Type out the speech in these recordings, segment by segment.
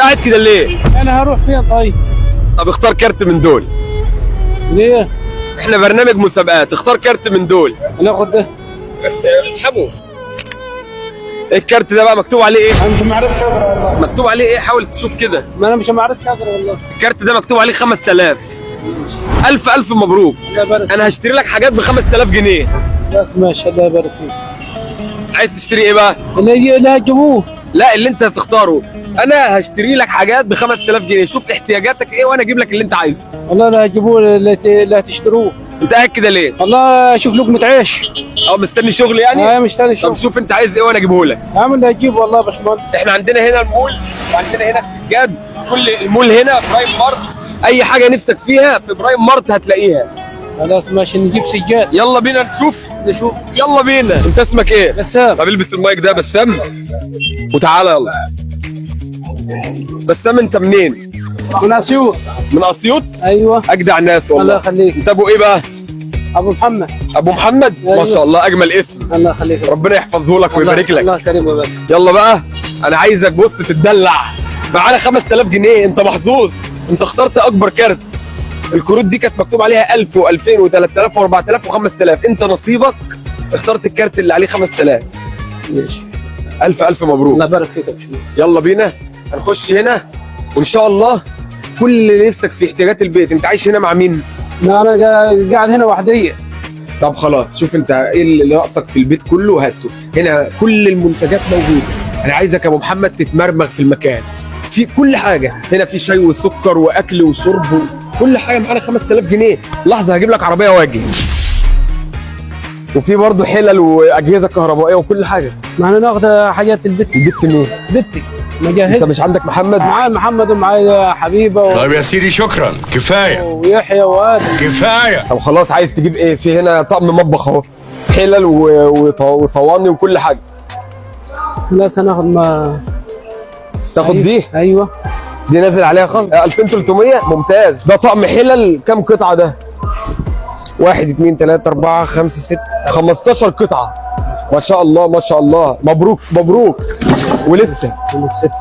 قاعد كده ليه؟ انا هروح فين طيب؟ طب اختار كارت من دول. ليه؟ احنا برنامج مسابقات، اختار كارت من دول. ناخد ده. اسحبه. ايه الكارت ده بقى مكتوب عليه ايه؟ انا مش معرفش اقرا والله. مكتوب عليه ايه؟ حاول تشوف كده. ما انا مش معرفش اقرا والله. الكارت ده مكتوب عليه 5000. ألف مبروك. الله يبارك انا هشتري لك حاجات ب 5000 جنيه. بس ماشي الله يبارك فيك. عايز تشتري ايه بقى؟ اللي هتجيبوه. لا اللي انت هتختاره. انا هشتري لك حاجات ب 5000 جنيه، شوف احتياجاتك ايه وانا اجيب لك اللي انت عايزه. والله اللي هتجيبوه اللي هتشتروه. انت قاعد كده ليه؟ والله اشوف لقمة عيش. اه مستني شغل يعني؟ انا مش تاني طب شغل. شوف انت عايز ايه وانا اجيبه لك. اعمل اللي هتجيبه والله يا باشمهندس. احنا عندنا هنا المول وعندنا هنا السجاد، كل المول هنا برايم مارت، اي حاجه نفسك فيها في برايم مارت هتلاقيها. خلاص ماشي نجيب سجاد. يلا بينا نشوف. يلا بينا. انت اسمك ايه؟ بسام. طب البس المايك ده بسام وتعالى يلا. بسام انت منين؟ من اسيوط. من اسيوط؟ ايوه. اجدع ناس والله. الله يخليك. انت ابو ايه بقى؟ ابو محمد. ابو محمد؟ أيوة. ما شاء الله اجمل اسم. الله يخليك. ربنا يحفظه لك ويبارك لك. الله كريم يا باشا. يلا بقى انا عايزك بص تتدلع. معانا 5000 جنيه، انت محظوظ، انت اخترت اكبر كارت. الكروت دي كانت مكتوب عليها 1000 و2000 و3000 و4000 و5000، انت نصيبك اخترت الكارت اللي عليه 5000. ماشي. الف مبروك. الله يبارك فيك يا باشمهندس. يلا بينا هنخش هنا وان شاء الله كل اللي نفسك في احتياجات البيت. انت عايش هنا مع مين؟ لا انا قاعد هنا وحديه. طب خلاص شوف انت ايه اللي ناقصك في البيت كله هاته. هنا كل المنتجات موجوده. انا عايزك يا ابو محمد تتمرمغ في المكان، في كل حاجه هنا، في شاي وسكر واكل وشرب كل حاجه. معانا 5000 جنيه. لحظه هجيب لك عربيه واجي. وفي برضه حلل واجهزه كهربائيه وكل حاجه. معنا ناخد حاجات البيت. البيت مين؟ بنتي انت مجهز. مش عندك محمد؟ معايا محمد ومعايا حبيبه طيب يا سيدي شكرا كفايه ويحيى وادم. كفايه. طب خلاص عايز تجيب ايه؟ في هنا طقم مطبخ اهو، حلل وصواني وكل حاجه. خلاص هناخد ما تاخد دي؟ ايوه. دي نازل عليها 2300. ممتاز. ده طقم حلل كام قطعه ده؟ 1 2 3 4 5 6 15 قطعه. ما شاء الله ما شاء الله. مبروك مبروك.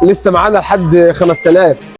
ولسه معانا لحد 5000.